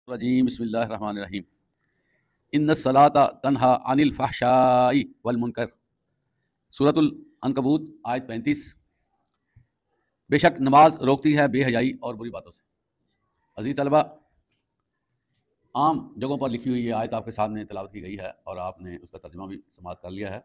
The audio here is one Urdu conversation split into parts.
الرجیم بسم اللہ الرحمن الرحیم ان الصلاۃ تنہا عن الفحشاء والمنکر، سورۃ العنکبوت آیت 35۔ بے شک نماز روکتی ہے بے حیائی اور بری باتوں سے۔ عزیز طلبہ، عام جگہوں پر لکھی ہوئی یہ آیت آپ کے سامنے تلاوت کی گئی ہے اور آپ نے اس کا ترجمہ بھی سماعت کر لیا ہے۔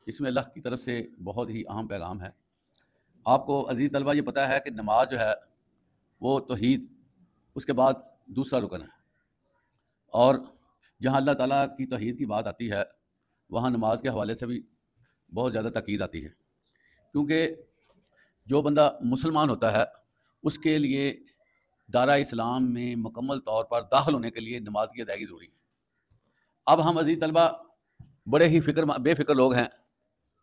اس میں اللہ کی طرف سے بہت ہی اہم پیغام ہے۔ آپ کو عزیز طلبہ یہ پتہ ہے کہ نماز جو ہے وہ توحید، اس کے بعد دوسرا رکن ہے، اور جہاں اللہ تعالیٰ کی توحید کی بات آتی ہے وہاں نماز کے حوالے سے بھی بہت زیادہ تاکید آتی ہے، کیونکہ جو بندہ مسلمان ہوتا ہے اس کے لیے دائرہ اسلام میں مکمل طور پر داخل ہونے کے لیے نماز کی ادائیگی ضروری ہے۔ اب ہم عزیز طلبہ بڑے ہی بے فکر لوگ ہیں،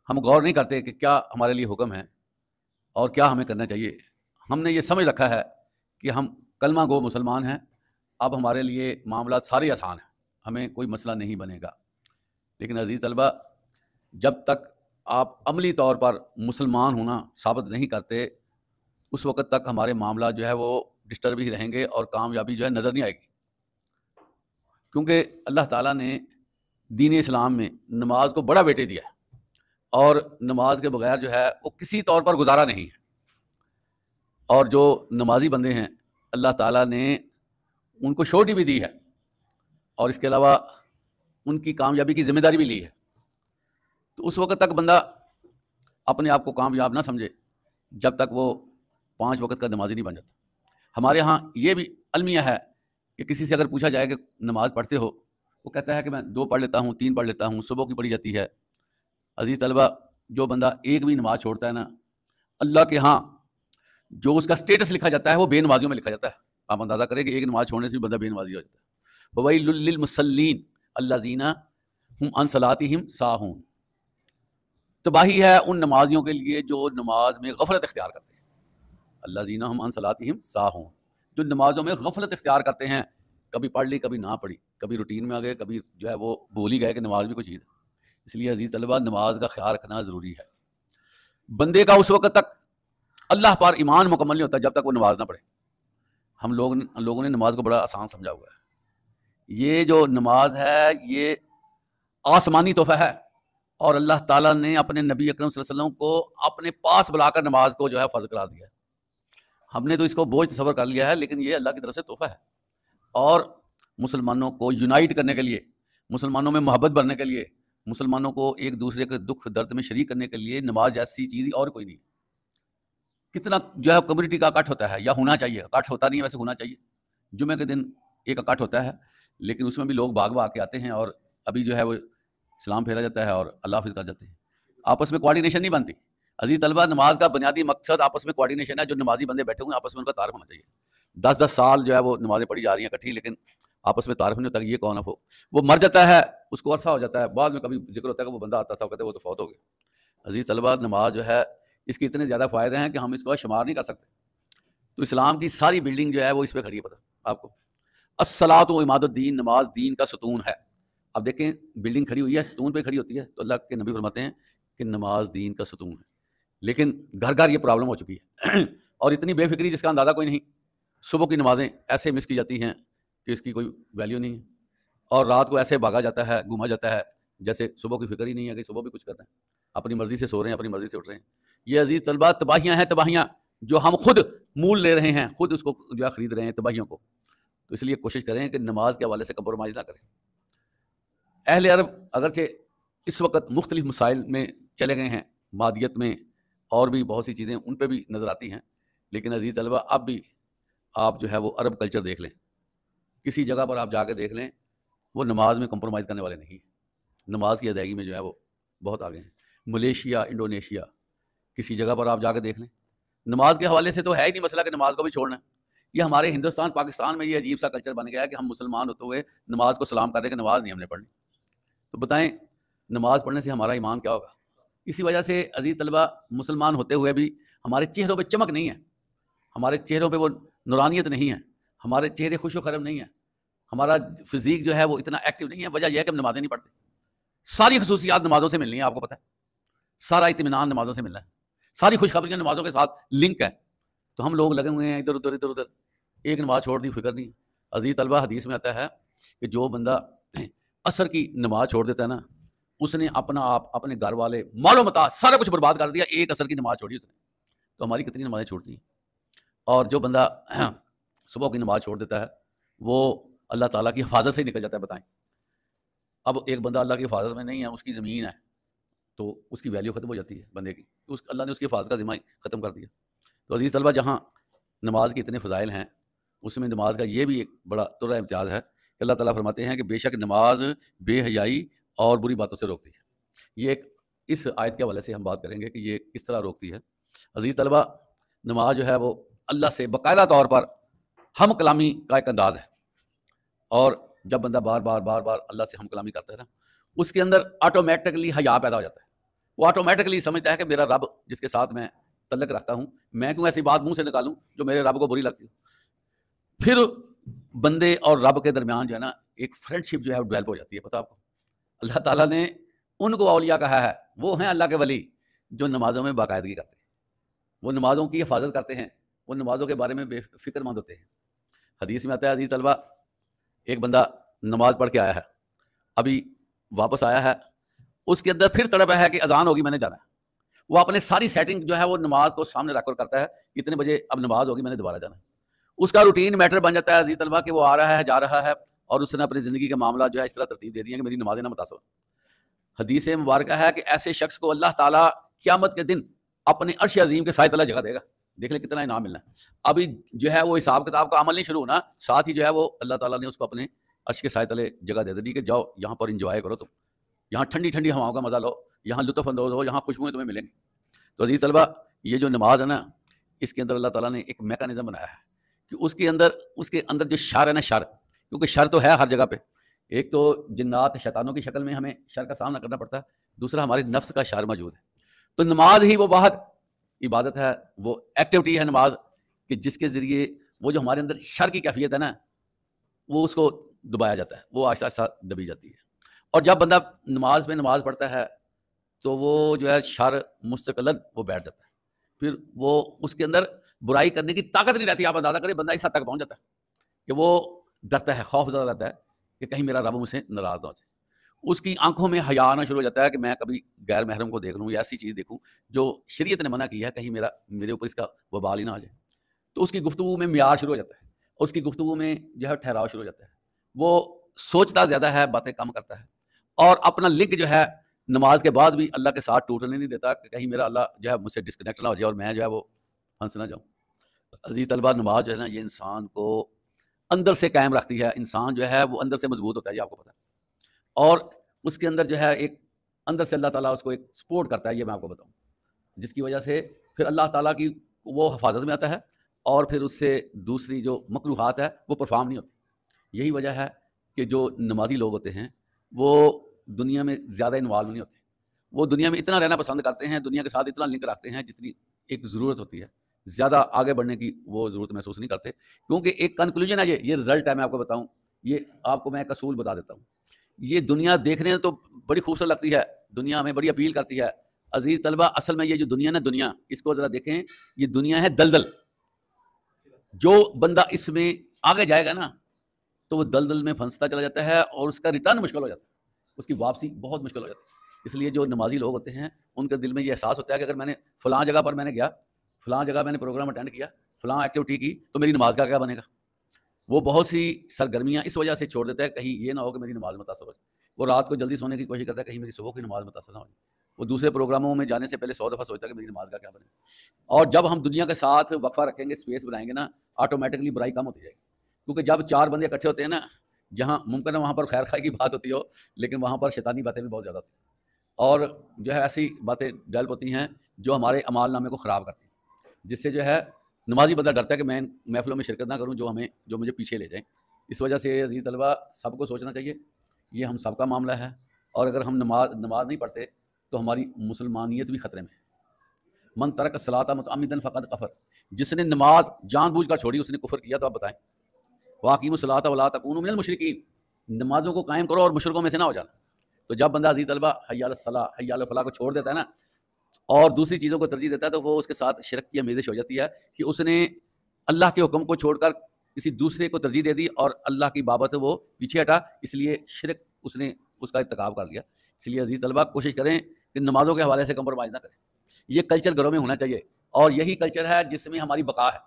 ہم غور نہیں کرتے کہ کیا ہمارے لیے حکم ہے اور کیا ہمیں کرنا چاہیے۔ ہم نے یہ سمجھ رکھا ہے کہ ہم کلمہ گو مسلمان ہیں، اب ہمارے لیے معاملات سارے آسان ہیں، ہمیں کوئی مسئلہ نہیں بنے گا۔ لیکن عزیز طلبہ، جب تک آپ عملی طور پر مسلمان ہونا ثابت نہیں کرتے اس وقت تک ہمارے معاملات جو ہے وہ ڈسٹرب ہی رہیں گے اور کامیابی جو ہے نظر نہیں آئے گی، کیونکہ اللہ تعالیٰ نے دین اسلام میں نماز کو بڑا ویٹیج دیا ہے، اور نماز کے بغیر جو ہے وہ کسی طور پر گزارا نہیں ہے۔ اور جو نمازی بندے ہیں اللہ تعالیٰ نے ان کو شورٹی بھی دی ہے، اور اس کے علاوہ ان کی کامیابی کی ذمہ داری بھی لی ہے۔ تو اس وقت تک بندہ اپنے آپ کو کامیاب نہ سمجھے جب تک وہ 5 وقت کا نمازی نہیں بن جاتا۔ ہمارے ہاں یہ بھی المیہ ہے کہ کسی سے اگر پوچھا جائے کہ نماز پڑھتے ہو، وہ کہتا ہے کہ میں 2 پڑھ لیتا ہوں، 3 پڑھ لیتا ہوں، صبح کی پڑھی جاتی ہے۔ عزیز طلبہ، جو بندہ ایک بھی نماز چھوڑتا ہے نا، اللہ کے ہاں جو اس کا سٹیٹس لکھا جاتا ہے وہ بے نمازیوں میں لکھا جاتا ہے۔ آپ اندازہ کریں کہ ایک نماز چھوڑنے سے بھی بندہ بے نمازی ہو جاتا ہے۔ وَوَيْلٌ لِّلْمُصَلِّينَ الَّذِينَ هُمْ عَنْ صَلَاتِهِمْ سَاهُونَ، تباہی ہے ان نمازیوں کے لیے جو نماز میں غفلت اختیار کرتے ہیں۔ الَّذِينَ هُمْ عَنْ صَلَاتِهِمْ سَاهُونَ، جو نمازوں میں غفلت اختیار کرتے ہیں، کبھی پڑھ لی کبھی نہ پڑھی، کبھی روٹین میں آ گئے، کبھی جو ہے وہ بھول ہی گئے کہ نماز بھی کوئی چیز ہے۔ اس لیے عزیز طلبہ، نماز کا خیال رکھنا ضروری ہے۔ بندے کا اس وقت تک اللہ پر ایمان مکمل نہیں ہوتا جب تک وہ نماز نہ پڑھے۔ ہم لوگوں نے نماز کو بڑا آسان سمجھا ہوا ہے۔ یہ جو نماز ہے یہ آسمانی تحفہ ہے، اور اللہ تعالیٰ نے اپنے نبی اکرم صلی اللہ علیہ وسلم کو اپنے پاس بلا کر نماز کو جو ہے فرض قرار دیا ہے۔ ہم نے تو اس کو بوجھ تصور کر لیا ہے، لیکن یہ اللہ کی طرف سے تحفہ ہے، اور مسلمانوں کو یونائٹ کرنے کے لیے، مسلمانوں میں محبت بھرنے کے لیے، مسلمانوں کو ایک دوسرے کے دکھ درد میں شریک کرنے کے لیے نماز ایسی چیز اور کوئی نہیں۔ کتنا جو ہے کمیونٹی کا اکٹھ ہوتا ہے، یا ہونا چاہیے، اکٹھ ہوتا نہیں ہے ویسے ہونا چاہیے۔ جمعہ کے دن ایک اکٹھ ہوتا ہے، لیکن اس میں بھی لوگ بھاگ کے آتے ہیں، اور ابھی جو ہے وہ سلام پھیرا جاتا ہے اور اللہ حافظ کر جاتے ہیں۔ آپس میں کوارڈینیشن نہیں بنتی۔ عزیز طلبہ، نماز کا بنیادی مقصد آپس میں کوارڈینیشن ہے۔ جو نمازی بندے بیٹھے ہوئے ہیں آپس میں ان کا تعارف ہونا چاہیے۔ 10 سال جو ہے وہ نمازیں پڑھی جا رہی ہیں اکٹھی، لیکن آپس میں تعارف نہیں ہوتا کہ یہ کون ہے۔ وہ مر جاتا ہے، اس کو عرصہ ہو جاتا ہے، بعد میں کبھی ذکر ہوتا ہے کہ وہ بندہ آتا تھا، وہ کہتے ہیں وہ تو فوت ہو گیا۔ عزیز طلبہ، نماز جو ہے اس کے اتنے زیادہ فائدے ہیں کہ ہم اس کو شمار نہیں کر سکتے۔ تو اسلام کی ساری بلڈنگ جو ہے وہ اس پہ کھڑی ہے۔ پتہ آپ کو، الصلاۃ و عماد الدین، نماز دین کا ستون ہے۔ اب دیکھیں بلڈنگ کھڑی ہوئی ہے، ستون پہ کھڑی ہوتی ہے، تو اللہ کے نبی فرماتے ہیں کہ نماز دین کا ستون ہے۔ لیکن گھر گھر یہ پرابلم ہو چکی ہے اور اتنی بے فکری جس کا اندازہ کوئی نہیں۔ صبح کی نمازیں ایسے مس کی جاتی ہیں کہ اس کی کوئی ویلیو نہیں ہے، اور رات کو ایسے بھاگا جاتا ہے، گھوما جاتا ہے جیسے صبح کی فکر ہی نہیں ہے کہ صبح بھی کچھ کرتے ہیں۔ اپنی مرضی سے سو رہے ہیں، اپنی مرضی سے اٹھ رہے ہیں۔ یہ عزیز طلبہ تباہیاں ہیں، تباہیاں جو ہم خود مول لے رہے ہیں، خود اس کو جو ہے خرید رہے ہیں تباہیوں کو۔ تو اس لیے کوشش کریں کہ نماز کے حوالے سے کمپرومائز نہ کریں۔ اہل عرب اگرچہ اس وقت مختلف مسائل میں چلے گئے ہیں، مادیت میں اور بھی بہت سی چیزیں ان پہ بھی نظر آتی ہیں، لیکن عزیز طلبہ اب بھی آپ جو ہے وہ عرب کلچر دیکھ لیں، کسی جگہ پر آپ جا کے دیکھ لیں، وہ نماز میں کمپرومائز کرنے والے نہیں ہیں۔ نماز کی ادائیگی میں جو ہے وہ بہت آگے ہیں۔ ملیشیا، انڈونیشیا، کسی جگہ پر آپ جا کے دیکھ لیں، نماز کے حوالے سے تو ہے ہی نہیں مسئلہ کہ نماز کو بھی چھوڑنا ہے۔ یہ ہمارے ہندوستان پاکستان میں یہ عجیب سا کلچر بن گیا ہے کہ ہم مسلمان ہوتے ہوئے نماز کو سلام کر رہے ہیں کہ نماز نہیں ہم نے پڑھنی۔ تو بتائیں نماز پڑھنے سے ہمارا ایمان کیا ہوگا؟ اسی وجہ سے عزیز طلبہ، مسلمان ہوتے ہوئے بھی ہمارے چہروں پہ چمک نہیں ہے، ہمارے چہروں پہ وہ نورانیت نہیں ہے، ہمارے چہرے خوش و خرم نہیں ہیں، ہمارا فزیک جو ہے وہ اتنا ایکٹیو نہیں ہے۔ وجہ یہ ہے کہ ہم نمازیں نہیں پڑھتے۔ ساری خصوصیات نمازوں سے ملنی ہیں، آپ کو پتہ ہے، سارا اطمینان نمازوں سے ملنا ہے، ساری خوشخبریاں نمازوں کے ساتھ لنک ہے۔ تو ہم لوگ لگے ہوئے ہیں ادھر ادھر ادھر ادھر، ایک نماز چھوڑ دی فکر نہیں۔ عزیز طلبہ حدیث میں آتا ہے کہ جو بندہ عصر کی نماز چھوڑ دیتا ہے نا، اس نے اپنا آپ، اپنے گھر والے، مال و متاع سارا کچھ برباد کر دیا، ایک عصر کی نماز چھوڑی اس نے. تو ہماری کتنی نمازیں چھوڑتی ہیں. اور جو بندہ صبح کی نماز چھوڑ دیتا ہے وہ اللہ تعالیٰ کی حفاظت سے ہی نکل جاتا ہے. بتائیں اب ایک بندہ اللہ کی حفاظت میں نہیں ہے، اس کی زمین ہے، تو اس کی ویلیو ختم ہو جاتی ہے بندے کی. اللہ نے اس کی حفاظت کا ذمہ ختم کر دیا. تو عزیز طلبہ، جہاں نماز کے اتنے فضائل ہیں، اس میں نماز کا یہ بھی ایک بڑا ترہ امتیاز ہے کہ اللہ تعالیٰ فرماتے ہیں کہ بے شک نماز بے حیائی اور بری باتوں سے روکتی ہے. یہ ایک اس آیت کے حوالے سے ہم بات کریں گے کہ یہ کس طرح روکتی ہے. عزیز طلبہ، نماز جو ہے وہ اللہ سے باقاعدہ طور پر ہم کلامی کا ایک انداز ہے. اور جب بندہ بار بار اللہ سے ہم کلامی کرتا ہے نا، اس کے اندر آٹومیٹکلی حیا پیدا ہو جاتا ہے. وہ آٹومیٹکلی سمجھتا ہے کہ میرا رب جس کے ساتھ میں تعلق رکھتا ہوں، میں کیوں ایسی بات منہ سے نکالوں جو میرے رب کو بری لگتی ہو. پھر بندے اور رب کے درمیان جو ہے نا ایک فرینڈ شپ جو ہے وہ ڈیولپ ہو جاتی ہے. پتہ آپ کو اللہ تعالیٰ نے ان کو اولیاء کہا ہے، وہ ہیں اللہ کے ولی جو نمازوں میں باقاعدگی کرتے ہیں، وہ نمازوں کی حفاظت کرتے ہیں، وہ نمازوں کے بارے میں بے فکر مند ہوتے ہیں. حدیث میں آتا ہے عزیز طلبہ، ایک بندہ نماز پڑھ کے آیا ہے، ابھی واپس آیا ہے، اس کے اندر پھر تڑپ ہے کہ اذان ہوگی، میں نے جانا ہے. وہ اپنے ساری سیٹنگ جو ہے وہ نماز کو سامنے رکھ کر کرتا ہے، اتنے بجے اب نماز ہوگی، میں نے دوبارہ جانا ہے. اس کا روٹین میٹر بن جاتا ہے عزیز طلبہ کہ وہ آ رہا ہے، جا رہا ہے، اور اس نے اپنی زندگی کے معاملات جو ہے اس طرح ترتیب دے دی ہیں کہ میری نمازیں نہ متاثر. حدیث مبارکہ ہے کہ ایسے شخص کو اللہ تعالیٰ قیامت کے دن اپنے عرش عظیم کے سائے تلے جگہ دے گا. دیکھ لیں کتنا انعام ملنا ہے. ابھی جو ہے وہ حساب کتاب کا عمل نہیں شروع ہونا، ساتھ ہی جو ہے وہ اللہ تعالیٰ نے اس کو اپنے عرش کے سائے تلے جگہ دے دی کہ جاؤ یہاں پر انجوائے کرو، تم یہاں ٹھنڈی ٹھنڈی ہواؤں کا مزہ لو، یہاں لطف اندوز ہو، یہاں خوشبوئیں تمہیں ملیں گی. تو عزیز طلبہ، یہ جو نماز ہے نا، اس کے اندر اللہ تعالیٰ نے ایک میکانزم بنایا ہے کہ اس کے اندر جو شر ہے نا، شر، کیونکہ شر تو ہے ہر جگہ پہ. ایک تو جنات شیطانوں کی شکل میں ہمیں شر کا سامنا کرنا پڑتا ہے، دوسرا ہمارے نفس کا شر موجود ہے. تو نماز ہی وہ واحد عبادت ہے، وہ ایکٹیویٹی ہے نماز، کہ جس کے ذریعے وہ جو ہمارے اندر شر کی کیفیت ہے نا، وہ اس کو دبایا جاتا ہے، وہ آہستہ آہستہ دبی جاتی ہے. اور جب بندہ نماز میں نماز پڑھتا ہے تو وہ جو ہے شر مستقلاً وہ بیٹھ جاتا ہے، پھر وہ اس کے اندر برائی کرنے کی طاقت نہیں رہتی. آپ اندازہ کریں بندہ اس حد تک پہنچ جاتا ہے کہ وہ ڈرتا ہے، خوف زدہ رہتا ہے کہ کہیں میرا رب مجھ سے ناراض نہ ہو جائے. اس کی آنکھوں میں حیا آنا شروع ہو جاتا ہے کہ میں کبھی غیر محرم کو دیکھ لوں یا ایسی چیز دیکھوں جو شریعت نے منع کی ہے، کہیں میرے اوپر اس کا وبال ہی نہ آ جائے. تو اس کی گفتگو میں معیار شروع ہو جاتا ہے، اور اس کی گفتگو میں جو ہے ٹھہراؤ شروع ہو جاتا ہے. وہ سوچتا زیادہ ہے، باتیں کم کرتا ہے، اور اپنا لنک جو ہے نماز کے بعد بھی اللہ کے ساتھ ٹوٹنے نہیں دیتا کہ کہیں میرا اللہ جو ہے مجھ سے ڈسکنیکٹ نہ ہو جائے اور میں جو ہے وہ پھنس نہ جاؤں. عزیز طلبہ، نماز جو ہے نا، یہ انسان کو اندر سے قائم رکھتی ہے. انسان جو ہے وہ اندر سے مضبوط ہوتا ہے، یہ آپ کو پتہ ہے. اور اس کے اندر جو ہے ایک اندر سے اللہ تعالیٰ اس کو ایک سپورٹ کرتا ہے، یہ میں آپ کو بتاؤں، جس کی وجہ سے پھر اللہ تعالیٰ کی وہ حفاظت میں آتا ہے، اور پھر اس سے دوسری جو مکروہات ہے وہ پرفارم نہیں ہوتی. یہی وجہ ہے کہ جو نمازی لوگ ہوتے ہیں وہ دنیا میں زیادہ انوالو نہیں ہوتے. وہ دنیا میں اتنا رہنا پسند کرتے ہیں، دنیا کے ساتھ اتنا لنک رکھتے ہیں جتنی ایک ضرورت ہوتی ہے. زیادہ آگے بڑھنے کی وہ ضرورت محسوس نہیں کرتے، کیونکہ ایک کنکلوژن ہے، یہ رزلٹ ہے. میں آپ کو بتاؤں، یہ آپ کو میں ایک اصول بتا دیتا ہوں. یہ دنیا دیکھنے میں تو بڑی خوبصورت لگتی ہے، دنیا ہمیں بڑی اپیل کرتی ہے. عزیز طلبہ، اصل میں یہ جو دنیا نا، دنیا اس کو ذرا دیکھیں، یہ دنیا ہے دلدل. جو بندہ اس میں آگے جائے گا نا تو وہ دلدل میں پھنستا چلا جاتا ہے، اور اس کا ریٹرن مشکل ہو جاتا ہے، اس کی واپسی بہت مشکل ہو جاتی ہے. اس لیے جو نمازی لوگ ہوتے ہیں ان کے دل میں یہ احساس ہوتا ہے کہ اگر میں نے فلاں جگہ پر میں نے گیا، فلاں جگہ میں نے پروگرام اٹینڈ کیا، فلاں ایکٹیویٹی کی، تو میری نماز کا کیا بنے گا. وہ بہت سی سرگرمیاں اس وجہ سے چھوڑ دیتا ہے، کہیں یہ نہ ہو کہ میری نماز متاثر ہو جائے. وہ رات کو جلدی سونے کی کوشش کرتا ہے، کہیں میری صبح کی نماز متاثر نہ ہو جائے. وہ دوسرے پروگراموں میں جانے سے پہلے 100 دفعہ سوچتا ہے کہ میری نماز کا کیا بنے. اور جب ہم دنیا کے ساتھ وقفہ رکھیں گے، اسپیس بنائیں گے نا، آٹومیٹکلی برائی کم ہوتی جائے گی. کیونکہ جب 4 بندے اکٹھے ہوتے ہیں نا، جہاں ممکن ہے وہاں پر خیر خواہی کی بات ہوتی ہو، لیکن وہاں پر شیطانی باتیں بھی بہت زیادہ ہوتی ہیں، اور جو ہے ایسی باتیں ڈیولپ ہوتی ہیں جو ہمارے اعمال نامے کو خراب کرتی ہیں، جس سے جو ہے نمازی بندہ ڈرتا ہے کہ میں محفلوں میں شرکت نہ کروں جو مجھے پیچھے لے جائیں. اس وجہ سے عزیز طلبہ، سب کو سوچنا چاہیے، یہ ہم سب کا معاملہ ہے. اور اگر ہم نماز نہیں پڑھتے تو ہماری مسلمانیت بھی خطرے میں ہے. من ترک الصلاۃ متعمدا فقد کفر. جس نے نماز جان بوجھ کر چھوڑی اس نے کفر کیا. تو آپ بتائیں، واقیموا الصلاۃ ولا تکونوا من المشرکین. نمازوں کو قائم کرو اور مشرکوں میں سے نہ ہو جانا. تو جب بندہ عزیز طلبہ حی علی الصلاۃ حی علی الفلاح کو چھوڑ دیتا ہے نا، اور دوسری چیزوں کو ترجیح دیتا ہے، تو وہ اس کے ساتھ شرک کی آمیزش ہو جاتی ہے کہ اس نے اللہ کے حکم کو چھوڑ کر کسی دوسرے کو ترجیح دے دی اور اللہ کی بابت وہ پیچھے ہٹا، اس لیے شرک اس نے اس کا ارتکاب کر لیا۔ اس لیے عزیز طلبہ کوشش کریں کہ نمازوں کے حوالے سے کمپرومائز نہ کریں، یہ کلچر گھروں میں ہونا چاہیے، اور یہی کلچر ہے جس میں ہماری بقا ہے،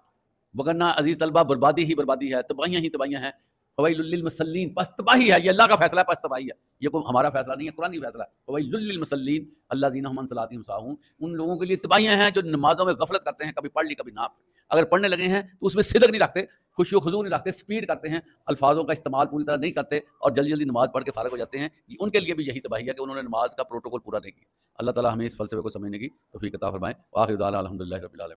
وگرنہ عزیز طلبہ بربادی ہی بربادی ہے، تباہیاں ہی تباہیاں ہیں۔ فویل للمصلین، پس تباہی ہے، یہ اللہ کا فیصلہ ہے، پس تباہی ہے، یہ کوئی ہمارا فیصلہ نہیں ہے، قرآن کی فیصلہ ہے۔ فویل للمصلین الذین هم عن صلاتهم ساہون، ان لوگوں کے لیے تباہیاں ہیں جو نمازوں میں غفلت کرتے ہیں، کبھی پڑھ لی کبھی نہ پڑھ۔ اگر پڑھنے لگے ہیں تو اس میں صدق نہیں رکھتے، خوشی و خضوع نہیں رکھتے، سپیڈ کرتے ہیں، الفاظوں کا استعمال پوری طرح نہیں کرتے اور جلدی جلدی نماز پڑھ کے فارغ ہو جاتے ہیں، ان کے لیے بھی یہی تباہی ہے کہ انہوں نے نماز کا پروٹوکول پورا نہیں کیا۔ اللہ تعالیٰ ہمیں اس فلسفے کو سمجھنے کی توفیق عطا فرمائے۔ وآخر دعوانا الحمدللہ رب العالمین۔